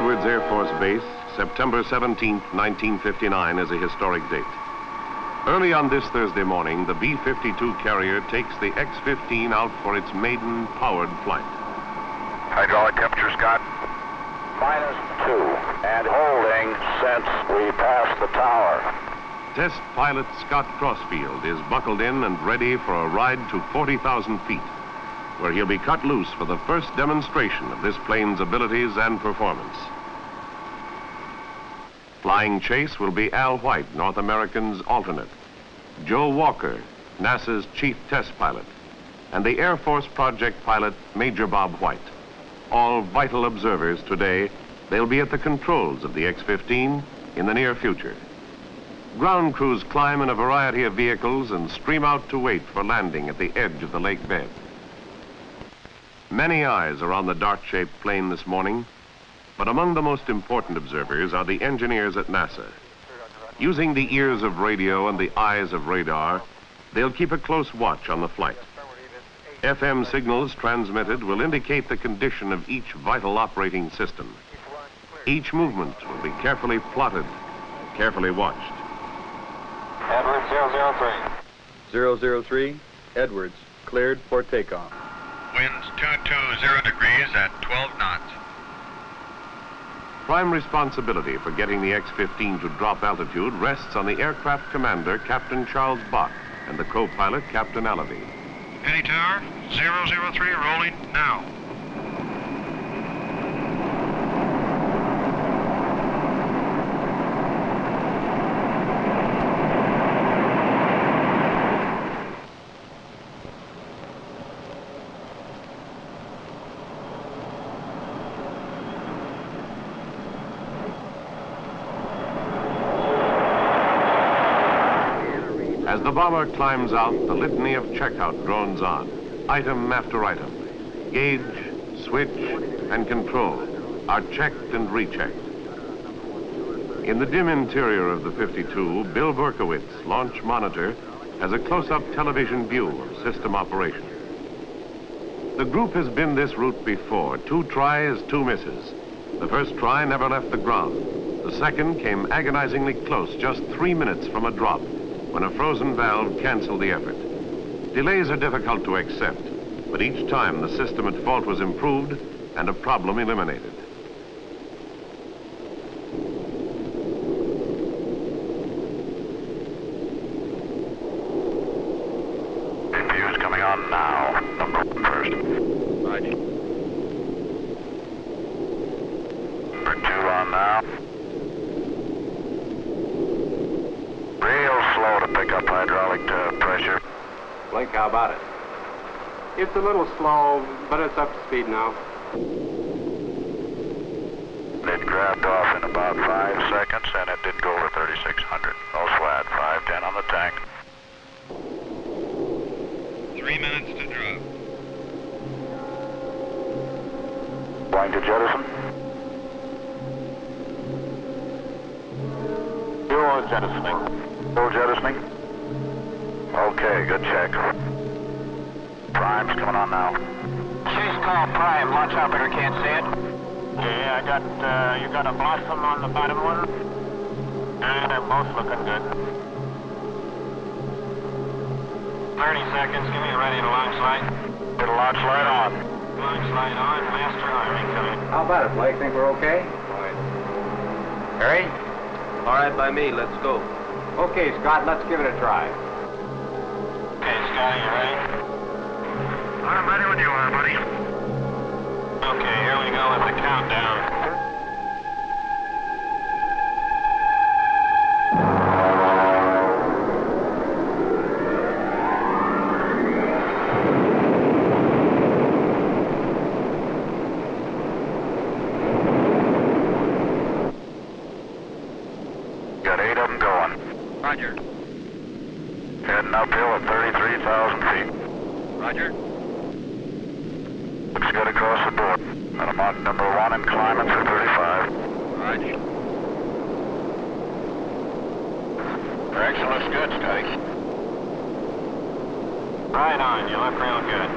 Edwards Air Force Base, September 17, 1959 is a historic date. Early on this Thursday morning, the B-52 carrier takes the X-15 out for its maiden powered flight. Hydraulic temperature, Scott? -2, and holding since we passed the tower. Test pilot Scott Crossfield is buckled in and ready for a ride to 40,000 feet, where he'll be cut loose for the first demonstration of this plane's abilities and performance. Flying chase will be Al White, North American's alternate, Joe Walker, NASA's chief test pilot, and the Air Force project pilot, Major Bob White. All vital observers today. They'll be at the controls of the X-15 in the near future. Ground crews climb in a variety of vehicles and stream out to wait for landing at the edge of the lake bed. Many eyes are on the dart-shaped plane this morning, but among the most important observers are the engineers at NASA. Using the ears of radio and the eyes of radar, they'll keep a close watch on the flight. FM signals transmitted will indicate the condition of each vital operating system. Each movement will be carefully plotted, carefully watched. Edwards 003. 003, Edwards, cleared for takeoff. Winds 220 degrees at 12 knots. Prime responsibility for getting the X-15 to drop altitude rests on the aircraft commander, Captain Charles Bach, and the co-pilot, Captain Allaby. Penny Tower, 003, rolling now. As the bomber climbs out, the litany of checkout drones on. Item after item. Gauge, switch, and control are checked and rechecked. In the dim interior of the 52, Bill Berkowitz, launch monitor, has a close-up television view of system operation. The group has been this route before. 2 tries, 2 misses. The first try never left the ground. The second came agonizingly close, just 3 minutes from a drop, when a frozen valve canceled the effort. Delays are difficult to accept, but each time the system at fault was improved and a problem eliminated. Views coming on now. First. Roger. Number 2 on now. Real slow to pick up hydraulic pressure. Blake, how about it? It's a little slow, but it's up to speed now. It grabbed off in about 5 seconds, and it did go over 3,600. All flat, 510 on the tank. 3 minutes to drop. Going to jettison. Fuel jettisoning. Fuel jettisoning. Okay, good check. Prime's coming on now. Chase call Prime. Launch operator can't see it. Yeah, I got, you got a blossom on the bottom one? They're both looking good. 30 seconds. Give me a ready to launch light. Get a launch light on. Launch light on. Master arming coming. How about it, Blake? Think we're okay? Harry? All right by me, let's go. Okay, Scott, let's give it a try. Okay, Scotty, you ready? I'm ready when you are, buddy. Okay, here we go with the countdown. Got 8 of them going. Roger. Heading uphill at 33,000 feet. Roger. Looks good across the board. And I'm on number 1 and climbing for 35. Roger. Direction looks good, Scotty. Right on. You look real good.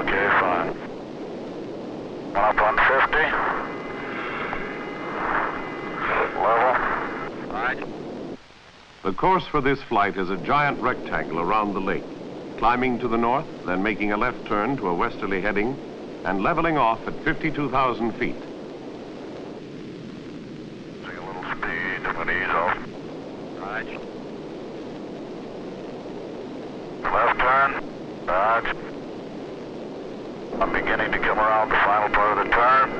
Okay, fine. One up on 50. Level. Right. The course for this flight is a giant rectangle around the lake, climbing to the north, then making a left turn to a westerly heading, and leveling off at 52,000 feet. See a little speed if it ease off. Right. Left turn. Right. I'm beginning to come around the final part of the turn.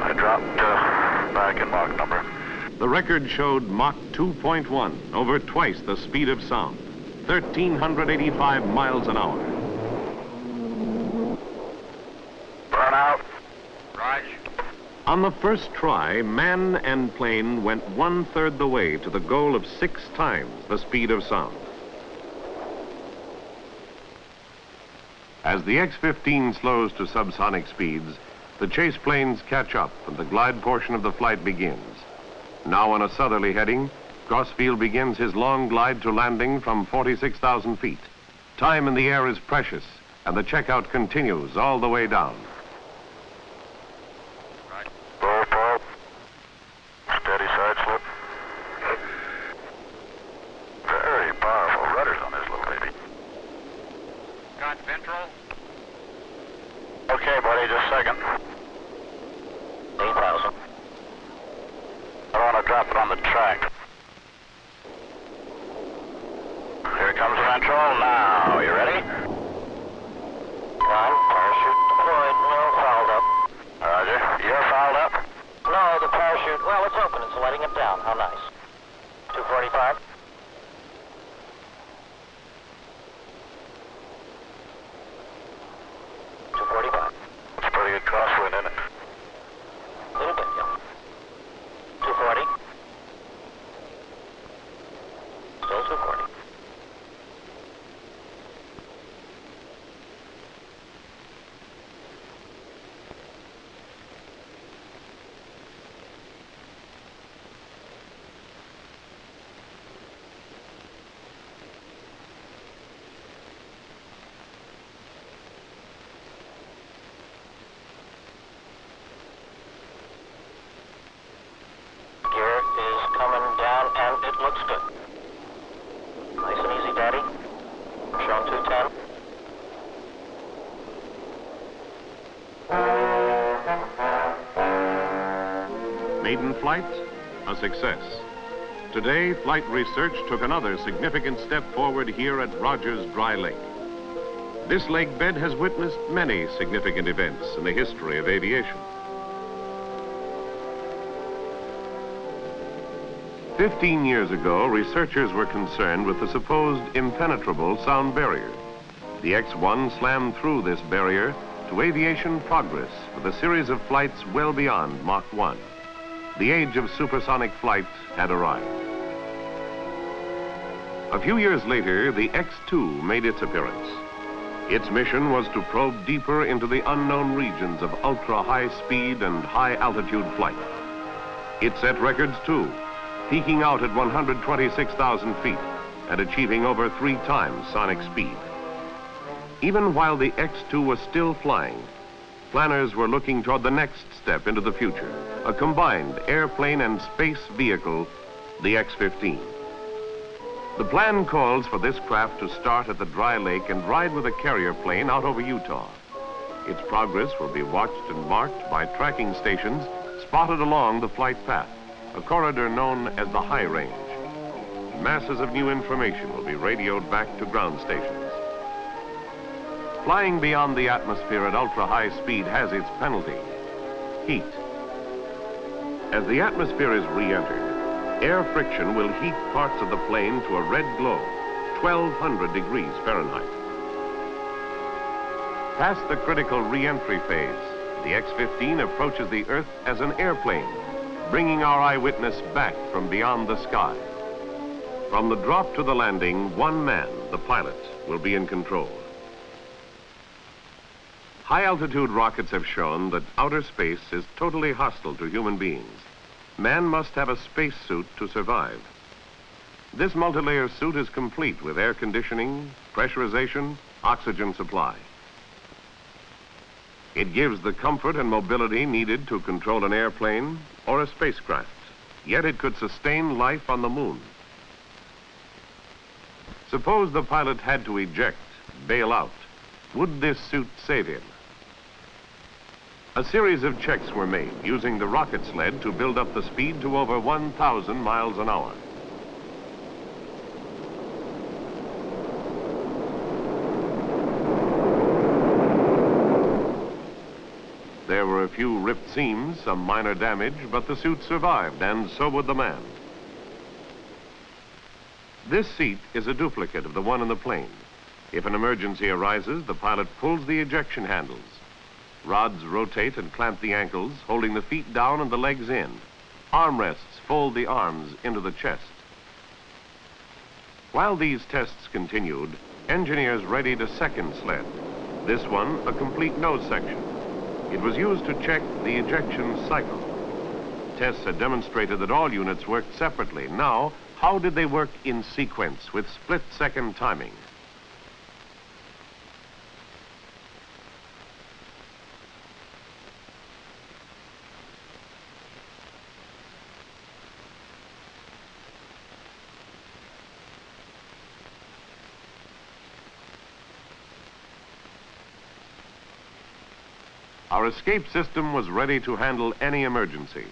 I dropped back in Mach number. The record showed Mach 2.1, over twice the speed of sound, 1,385 miles an hour. Burn out. Right. On the first try, man and plane went 1/3 the way to the goal of 6 times the speed of sound. As the X-15 slows to subsonic speeds, the chase planes catch up and the glide portion of the flight begins. Now on a southerly heading, Crossfield begins his long glide to landing from 46,000 feet. Time in the air is precious, and the checkout continues all the way down. Right. Roll pulp. Steady side slip. Very powerful rudders on this little baby. Got ventral. Okay, buddy, just a second. 8,000. I want to drop it on the track. Here comes the ventral now. You ready? One, parachute deployed, no, fouled up. Roger. You're fouled up? No, the parachute, well, it's open, it's letting it down. How nice. 245. It's a pretty good crosswind, isn't it? A little bit, yeah. 240. Still 240. Gear is coming down, and it looks good. Nice and easy, Daddy. Shown 210. Maiden flight, a success. Today, flight research took another significant step forward here at Rogers Dry Lake. This lake bed has witnessed many significant events in the history of aviation. 15 years ago, researchers were concerned with the supposed impenetrable sound barrier. The X-1 slammed through this barrier to aviation progress with a series of flights well beyond Mach 1. The age of supersonic flight had arrived. A few years later, the X-2 made its appearance. Its mission was to probe deeper into the unknown regions of ultra-high speed and high-altitude flight. It set records, too, peaking out at 126,000 feet and achieving over 3 times sonic speed. Even while the X-2 was still flying, planners were looking toward the next step into the future, a combined airplane and space vehicle, the X-15. The plan calls for this craft to start at the dry lake and ride with a carrier plane out over Utah. Its progress will be watched and marked by tracking stations spotted along the flight path, a corridor known as the high range. Masses of new information will be radioed back to ground stations. Flying beyond the atmosphere at ultra-high speed has its penalty: heat. As the atmosphere is re-entered, air friction will heat parts of the plane to a red glow, 1,200 degrees Fahrenheit. Past the critical re-entry phase, the X-15 approaches the Earth as an airplane, bringing our eyewitness back from beyond the sky. From the drop to the landing, one man, the pilot, will be in control. High-altitude rockets have shown that outer space is totally hostile to human beings. Man must have a spacesuit to survive. This multi-layer suit is complete with air conditioning, pressurization, oxygen supply. It gives the comfort and mobility needed to control an airplane or a spacecraft, yet it could sustain life on the moon. Suppose the pilot had to eject, bail out. Would this suit save him? A series of checks were made using the rocket sled to build up the speed to over 1,000 miles an hour. There were a few ripped seams, some minor damage, but the suit survived, and so would the man. This seat is a duplicate of the one in the plane. If an emergency arises, the pilot pulls the ejection handles. Rods rotate and clamp the ankles, holding the feet down and the legs in. Armrests fold the arms into the chest. While these tests continued, engineers readied a second sled. This one, a complete nose section. It was used to check the ejection cycle. Tests had demonstrated that all units worked separately. Now, how did they work in sequence with split-second timing? Our escape system was ready to handle any emergency.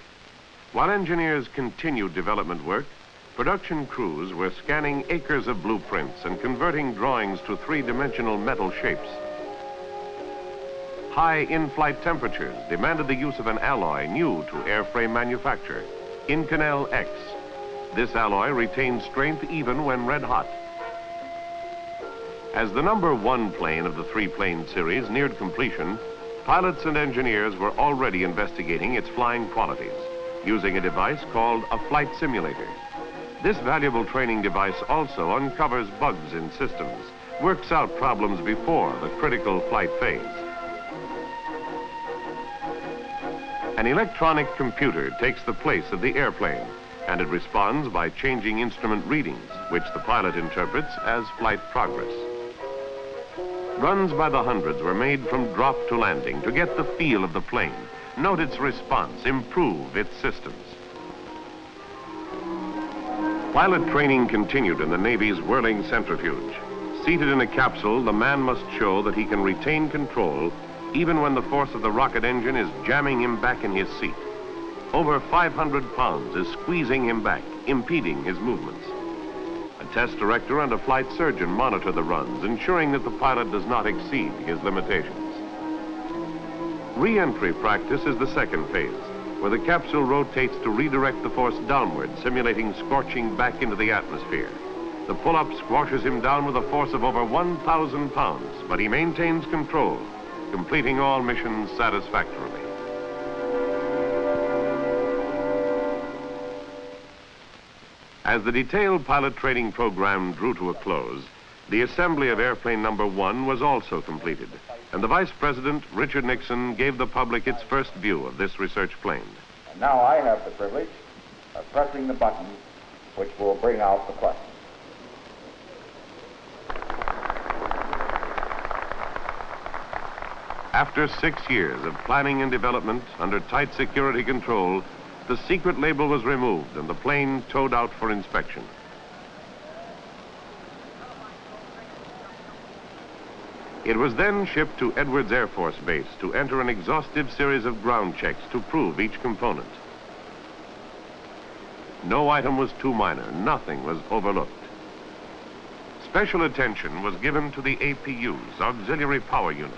While engineers continued development work, production crews were scanning acres of blueprints and converting drawings to three-dimensional metal shapes. High in-flight temperatures demanded the use of an alloy new to airframe manufacture, Inconel X. This alloy retained strength even when red hot. As the number 1 plane of the 3-plane series neared completion, pilots and engineers were already investigating its flying qualities, using a device called a flight simulator. This valuable training device also uncovers bugs in systems, works out problems before the critical flight phase. An electronic computer takes the place of the airplane, and it responds by changing instrument readings, which the pilot interprets as flight progress. Runs by the hundreds were made from drop to landing to get the feel of the plane, note its response, improve its systems. Pilot training continued in the Navy's whirling centrifuge. Seated in a capsule, the man must show that he can retain control even when the force of the rocket engine is jamming him back in his seat. Over 500 pounds is squeezing him back, impeding his movements. A test director and a flight surgeon monitor the runs, ensuring that the pilot does not exceed his limitations. Re-entry practice is the second phase, where the capsule rotates to redirect the force downward, simulating scorching back into the atmosphere. The pull-up squashes him down with a force of over 1,000 pounds, but he maintains control, completing all missions satisfactorily. As the detailed pilot training program drew to a close, the assembly of airplane number 1 was also completed, and the Vice President, Richard Nixon, gave the public its first view of this research plane. And now I have the privilege of pressing the button which will bring out the clutch. After 6 years of planning and development under tight security control, the secret label was removed and the plane towed out for inspection. It was then shipped to Edwards Air Force Base to enter an exhaustive series of ground checks to prove each component. No item was too minor, nothing was overlooked. Special attention was given to the APUs, auxiliary power units.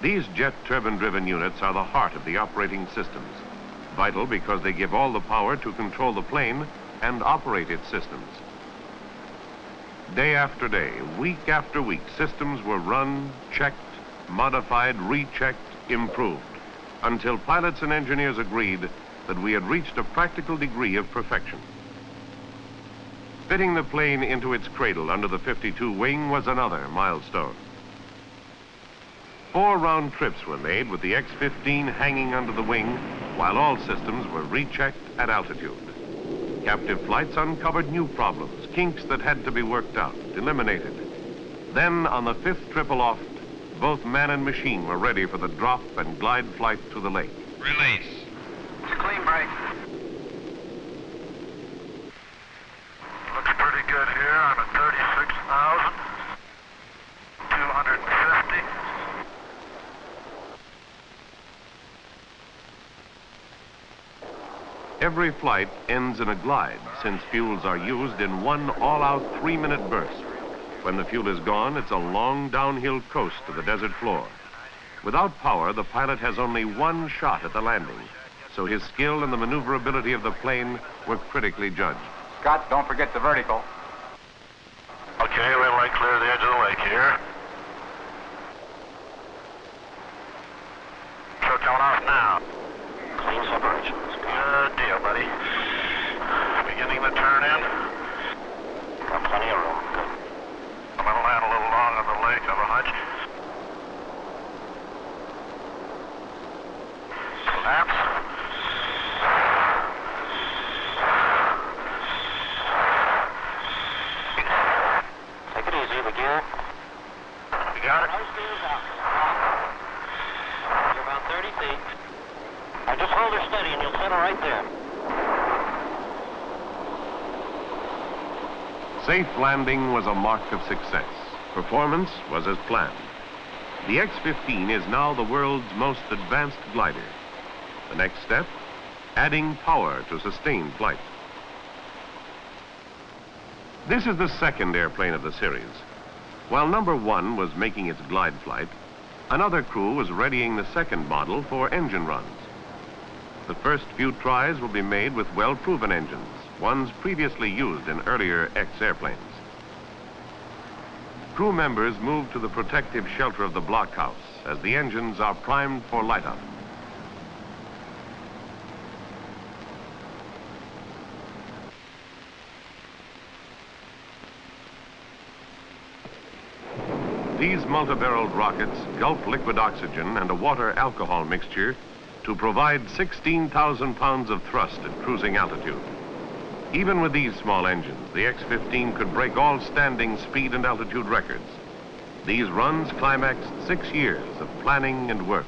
These jet turbine-driven units are the heart of the operating systems, vital because they give all the power to control the plane and operate its systems. Day after day, week after week, systems were run, checked, modified, rechecked, improved, until pilots and engineers agreed that we had reached a practical degree of perfection. Fitting the plane into its cradle under the 52 wing was another milestone. 4 round trips were made with the X-15 hanging under the wing while all systems were rechecked at altitude. Captive flights uncovered new problems, kinks that had to be worked out, eliminated. Then, on the 5th trip aloft, both man and machine were ready for the drop and glide flight to the lake. Release. It's a clean break. Every flight ends in a glide, since fuels are used in one all-out 3-minute burst. When the fuel is gone, it's a long downhill coast to the desert floor. Without power, the pilot has only one shot at the landing, so his skill and the maneuverability of the plane were critically judged. Scott, don't forget the vertical. Okay, red light clear of the edge of the lake here. Truck coming off now. Clean separation. Good deal, buddy. Beginning the turn in. Got plenty of room. Good. I'm going to land a little long on the lake, I have a hunch. Collapse. Take it easy, the gear. You got it? You're about 30 feet. Now just hold her steady and you'll settle right there. Safe landing was a mark of success. Performance was as planned. The X-15 is now the world's most advanced glider. The next step, adding power to sustain flight. This is the second airplane of the series. While number 1 was making its glide flight, another crew was readying the second model for engine runs. The first few tries will be made with well-proven engines, ones previously used in earlier X airplanes. Crew members move to the protective shelter of the blockhouse as the engines are primed for light-up. These multi-barreled rockets gulp liquid oxygen and a water-alcohol mixture to provide 16,000 pounds of thrust at cruising altitude. Even with these small engines, the X-15 could break all standing speed and altitude records. These runs climaxed 6 years of planning and work.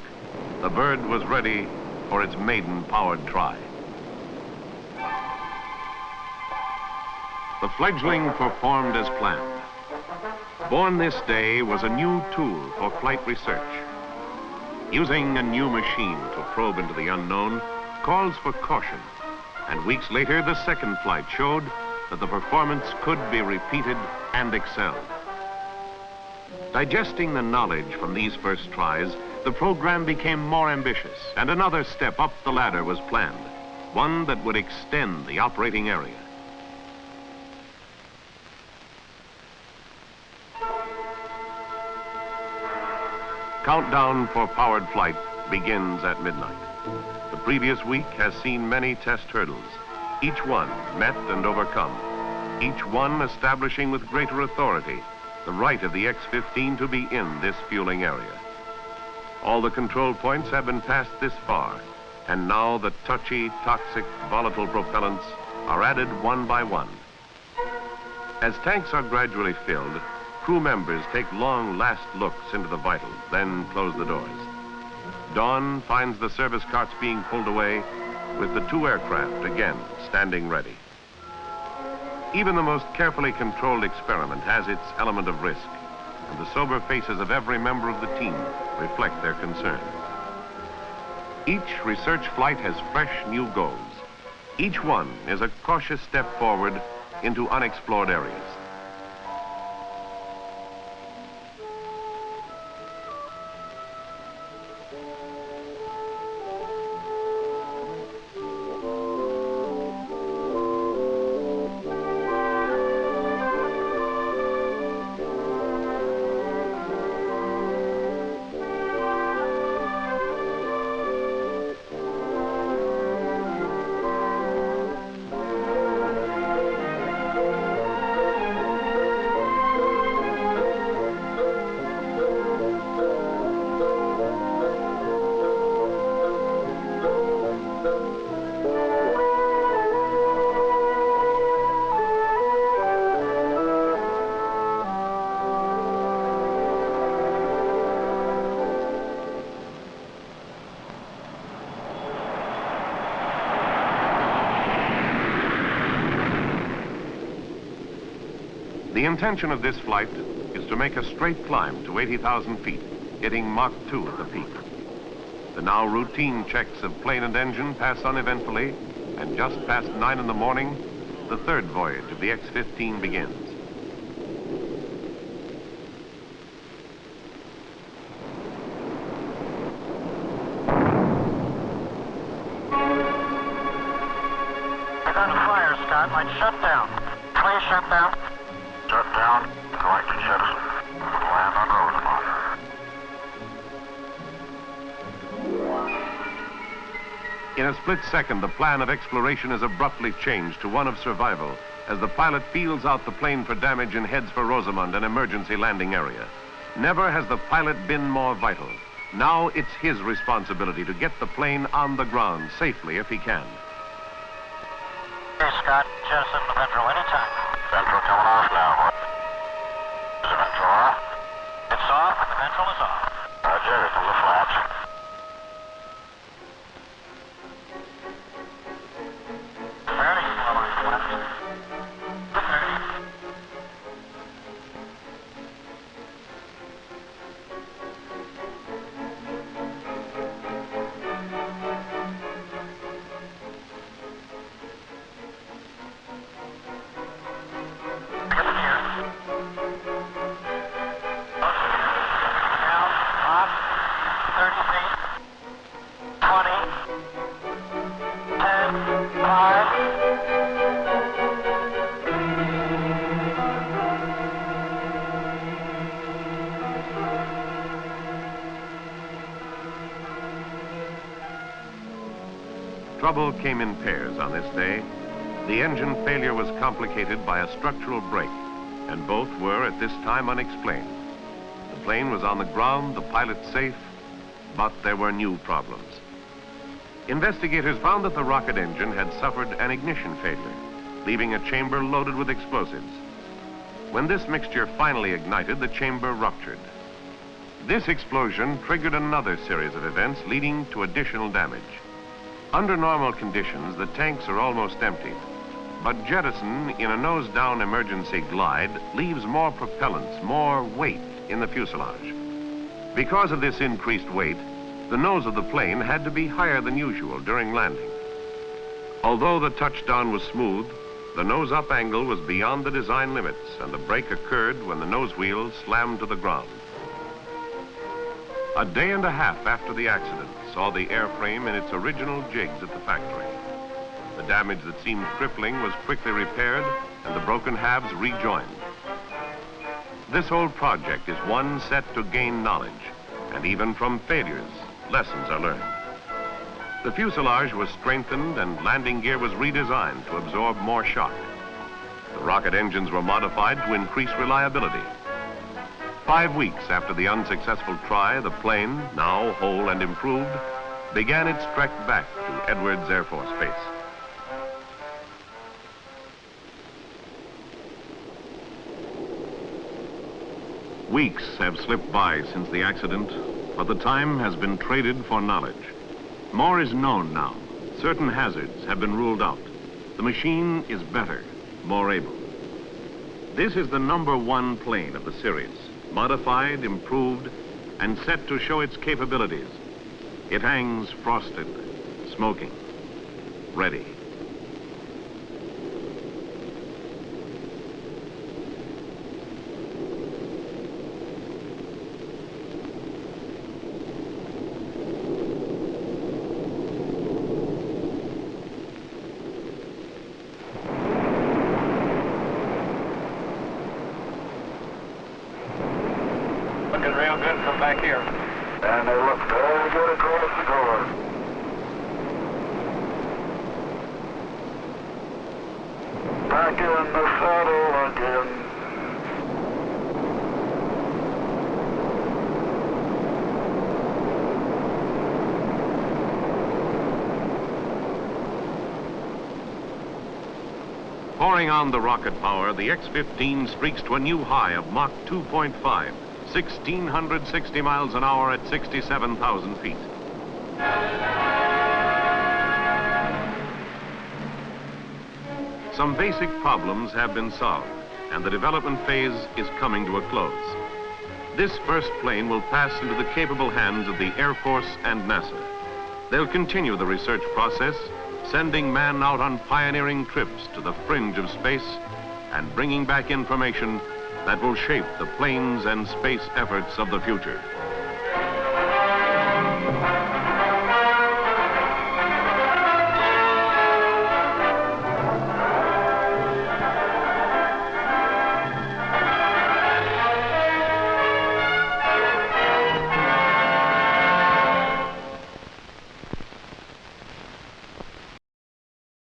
The bird was ready for its maiden powered try. The fledgling performed as planned. Born this day was a new tool for flight research. Using a new machine to probe into the unknown calls for caution. And weeks later, the second flight showed that the performance could be repeated and excelled. Digesting the knowledge from these first tries, the program became more ambitious, and another step up the ladder was planned, one that would extend the operating area. Countdown for powered flight begins at midnight. The previous week has seen many test hurdles, each one met and overcome, each one establishing with greater authority the right of the X-15 to be in this fueling area. All the control points have been passed this far, and now the touchy, toxic, volatile propellants are added one by one. As tanks are gradually filled, crew members take long last looks into the vitals, then close the doors. Dawn finds the service carts being pulled away with the 2 aircraft again standing ready. Even the most carefully controlled experiment has its element of risk, and the sober faces of every member of the team reflect their concern. Each research flight has fresh new goals. Each one is a cautious step forward into unexplored areas. The intention of this flight is to make a straight climb to 80,000 feet, hitting Mach 2 at the peak. The now routine checks of plane and engine pass uneventfully, And just past 9 in the morning, the third voyage of the X-15 begins. I got a fire, Scott. Like shutdown. Please shut down. Shut down. Going to jettison. Land on Rosemont. In a split second, the plan of exploration is abruptly changed to one of survival as the pilot feels out the plane for damage and heads for Rosamond, an emergency landing area. Never has the pilot been more vital. Now it's his responsibility to get the plane on the ground safely if he can. Here, Scott. Jettison the ventral anytime. Ventral coming off now. Is the ventral off? It's off and the ventral is off. Roger, here comes the flaps. Fairly slow on flaps. Trouble came in pairs on this day. The engine failure was complicated by a structural break, and both were at this time unexplained. The plane was on the ground, the pilot safe, but there were new problems. Investigators found that the rocket engine had suffered an ignition failure, leaving a chamber loaded with explosives. When this mixture finally ignited, the chamber ruptured. This explosion triggered another series of events leading to additional damage. Under normal conditions, the tanks are almost empty, but jettison in a nose-down emergency glide leaves more propellants, more weight in the fuselage. Because of this increased weight, the nose of the plane had to be higher than usual during landing. Although the touchdown was smooth, the nose-up angle was beyond the design limits, and the break occurred when the nose wheel slammed to the ground. A day and a half after the accident saw the airframe in its original jigs at the factory. The damage that seemed crippling was quickly repaired and the broken halves rejoined. This whole project is one set to gain knowledge, and even from failures, lessons are learned. The fuselage was strengthened and landing gear was redesigned to absorb more shock. The rocket engines were modified to increase reliability. 5 weeks after the unsuccessful try, the plane, now whole and improved, began its trek back to Edwards Air Force Base. Weeks have slipped by since the accident, but the time has been traded for knowledge. More is known now. Certain hazards have been ruled out. The machine is better, more able. This is the #1 plane of the series, modified, improved, and set to show its capabilities. It hangs frosted, smoking, ready. Looking real good from back here. And they look very good across the board. Back in the saddle again. Pouring on the rocket power, the X-15 streaks to a new high of Mach 2.5, 1,660 miles an hour at 67,000 feet. Some basic problems have been solved, and the development phase is coming to a close. This first plane will pass into the capable hands of the Air Force and NASA. They'll continue the research process, sending man out on pioneering trips to the fringe of space and bringing back information that will shape the planes and space efforts of the future.